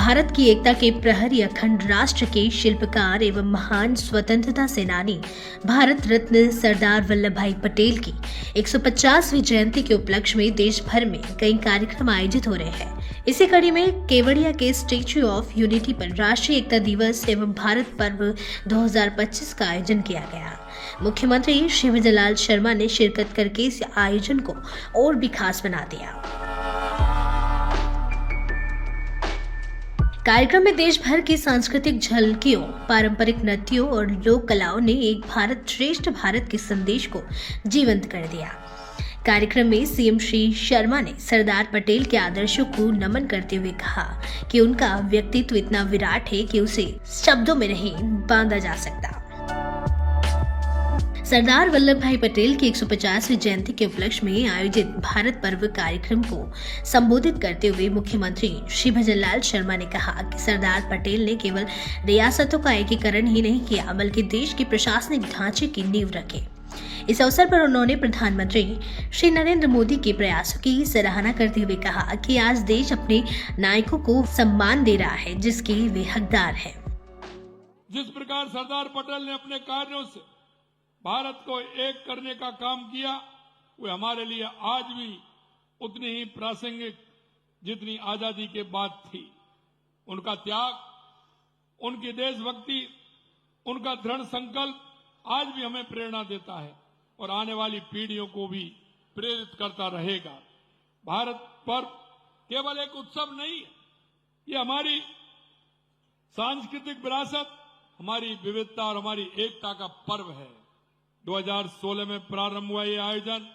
भारत की एकता के प्रहरी, अखंड राष्ट्र के शिल्पकार एवं महान स्वतंत्रता सेनानी भारत रत्न सरदार वल्लभ भाई पटेल की 150वीं जयंती के उपलक्ष्य में देश भर में कई कार्यक्रम आयोजित हो रहे हैं। इसी कड़ी में केवड़िया के स्टैच्यू ऑफ यूनिटी पर राष्ट्रीय एकता दिवस एवं भारत पर्व 2025 का आयोजन किया गया। मुख्यमंत्री श्री विजय लाल शर्मा ने शिरकत करके इस आयोजन को और भी खास बना दिया। कार्यक्रम में देश भर की सांस्कृतिक झलकियों, पारंपरिक नृत्यों और लोक कलाओं ने एक भारत श्रेष्ठ भारत के संदेश को जीवंत कर दिया। कार्यक्रम में सीएम श्री शर्मा ने सरदार पटेल के आदर्शों को नमन करते हुए कहा कि उनका व्यक्तित्व इतना विराट है कि उसे शब्दों में नहीं बांधा जा सकता। सरदार वल्लभ भाई पटेल की 150वीं जयंती के उपलक्ष्य में आयोजित भारत पर्व कार्यक्रम को संबोधित करते हुए मुख्यमंत्री श्री विजय लाल शर्मा ने कहा कि सरदार पटेल ने केवल रियासतों का एकीकरण ही नहीं किया, बल्कि देश के प्रशासनिक ढांचे की नींव रखी। इस अवसर पर उन्होंने प्रधानमंत्री श्री नरेंद्र मोदी के प्रयासों की सराहना करते हुए कहा कि आज देश अपने नायकों को सम्मान दे रहा है, जिसके वे हकदार हैं। जिस प्रकार सरदार पटेल ने अपने कार्यों से भारत को एक करने का काम किया, वो हमारे लिए आज भी उतनी ही प्रासंगिक जितनी आजादी के बाद थी। उनका त्याग, उनकी देशभक्ति, उनका दृढ़ संकल्प आज भी हमें प्रेरणा देता है और आने वाली पीढ़ियों को भी प्रेरित करता रहेगा। भारत पर्व केवल एक उत्सव नहीं है, ये हमारी सांस्कृतिक विरासत, हमारी विविधता और हमारी एकता का पर्व है। 2016 में प्रारंभ हुआ ये आयोजन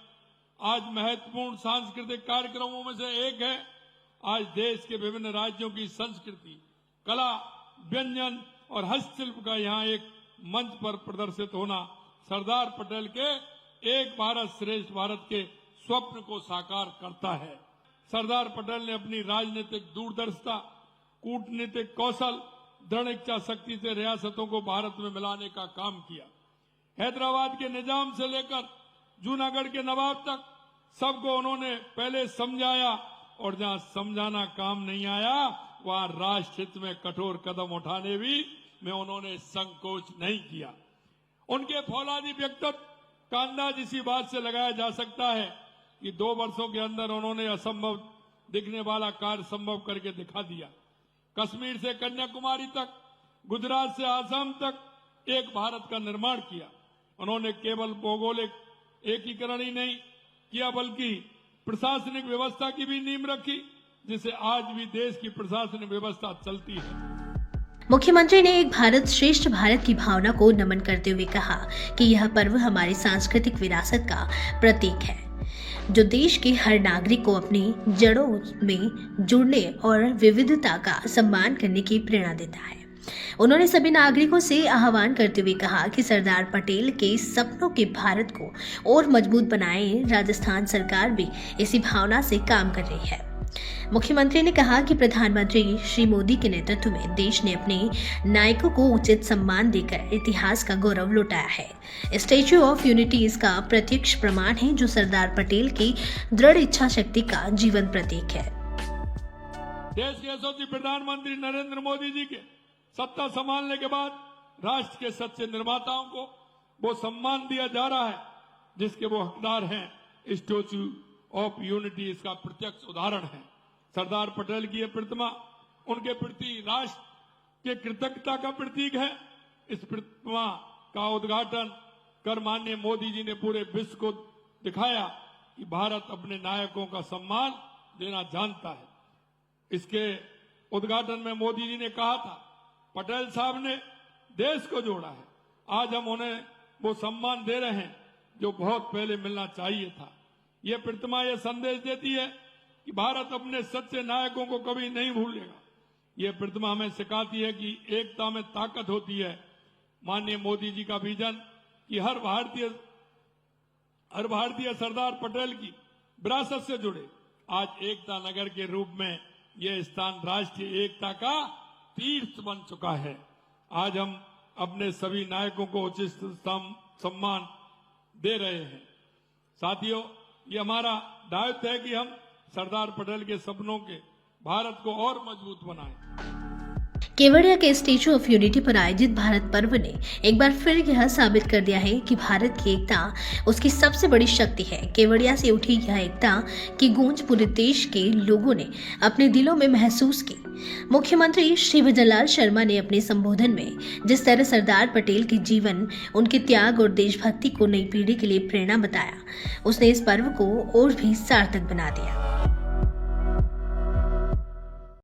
आज महत्वपूर्ण सांस्कृतिक कार्यक्रमों में से एक है। आज देश के विभिन्न राज्यों की संस्कृति, कला, व्यंजन और हस्तशिल्प का यहाँ एक मंच पर प्रदर्शित होना सरदार पटेल के एक भारत श्रेष्ठ भारत के स्वप्न को साकार करता है। सरदार पटेल ने अपनी राजनीतिक दूरदर्शिता, कूटनीतिक कौशल, दृढ़ इच्छा शक्ति से रियासतों को भारत में मिलाने का काम किया। हैदराबाद के निजाम से लेकर जूनागढ़ के नवाब तक सबको उन्होंने पहले समझाया और जहां समझाना काम नहीं आया, वहां राष्ट्र हित में कठोर कदम उठाने भी में उन्होंने संकोच नहीं किया। उनके फौलादी व्यक्तित्व का अंदाज इसी बात से लगाया जा सकता है कि 2 वर्षों के अंदर उन्होंने असंभव दिखने वाला कार्य संभव करके दिखा दिया। कश्मीर से कन्याकुमारी तक, गुजरात से आसाम तक एक भारत का निर्माण किया। उन्होंने केवल भौगोलिक एकीकरण ही नहीं किया, बल्कि प्रशासनिक व्यवस्था की भी नींव रखी, जिससे आज भी देश की प्रशासनिक व्यवस्था चलती है। मुख्यमंत्री ने एक भारत श्रेष्ठ भारत की भावना को नमन करते हुए कहा कि यह पर्व हमारी सांस्कृतिक विरासत का प्रतीक है, जो देश के हर नागरिक को अपनी जड़ों में जुड़ने और विविधता का सम्मान करने की प्रेरणा देता है। उन्होंने सभी नागरिकों से आह्वान करते हुए कहा कि सरदार पटेल के सपनों के भारत को और मजबूत बनाए। राजस्थान सरकार भी इसी भावना से काम कर रही है। मुख्यमंत्री ने कहा कि प्रधानमंत्री श्री मोदी के नेतृत्व में देश ने अपने नायकों को उचित सम्मान देकर इतिहास का गौरव लौटाया है। स्टैच्यू ऑफ यूनिटी इसका प्रत्यक्ष प्रमाण है, जो सरदार पटेल की दृढ़ इच्छा शक्ति का जीवन प्रतीक है। देश के यशस्वी प्रधानमंत्री नरेंद्र मोदी जी के सत्ता संभालने के बाद राष्ट्र के सच्चे निर्माताओं को वो सम्मान दिया जा रहा है, जिसके वो हकदार हैं। स्टैच्यू ऑफ यूनिटी इसका प्रत्यक्ष उदाहरण है। सरदार पटेल की यह प्रतिमा उनके प्रति राष्ट्र के कृतज्ञता का प्रतीक है। इस प्रतिमा का उद्घाटन कर माननीय मोदी जी ने पूरे विश्व को दिखाया कि भारत अपने नायकों का सम्मान देना जानता है। इसके उद्घाटन में मोदी जी ने कहा था, पटेल साहब ने देश को जोड़ा है। आज हम उन्हें वो सम्मान दे रहे हैं जो बहुत पहले मिलना चाहिए था। ये प्रतिमा ये संदेश देती है कि भारत अपने सच्चे नायकों को कभी नहीं भूलेगा। ये प्रतिमा हमें सिखाती है कि एकता में ताकत होती है। माननीय मोदी जी का विजन कि हर भारतीय सरदार पटेल की विरासत से जुड़े। आज एकता नगर के रूप में यह स्थान राष्ट्रीय एकता का तीर्थ बन चुका है। आज हम अपने सभी नायकों को उचित सम्मान दे रहे हैं। साथियों, ये हमारा दायित्व है कि हम सरदार पटेल के सपनों के भारत को और मजबूत बनाएं। केवड़िया के स्टैच्यू ऑफ यूनिटी पर आयोजित भारत पर्व ने एक बार फिर यह साबित कर दिया है कि भारत की एकता उसकी सबसे बड़ी शक्ति है। केवड़िया से उठी यह एकता की गूंज पूरे देश के लोगों ने अपने दिलों में महसूस की। मुख्यमंत्री श्री भजनलाल शर्मा ने अपने संबोधन में जिस तरह सरदार पटेल के जीवन, उनके त्याग और देशभक्ति को नई पीढ़ी के लिए प्रेरणा बताया, उसने इस पर्व को और भी सार्थक बना दिया।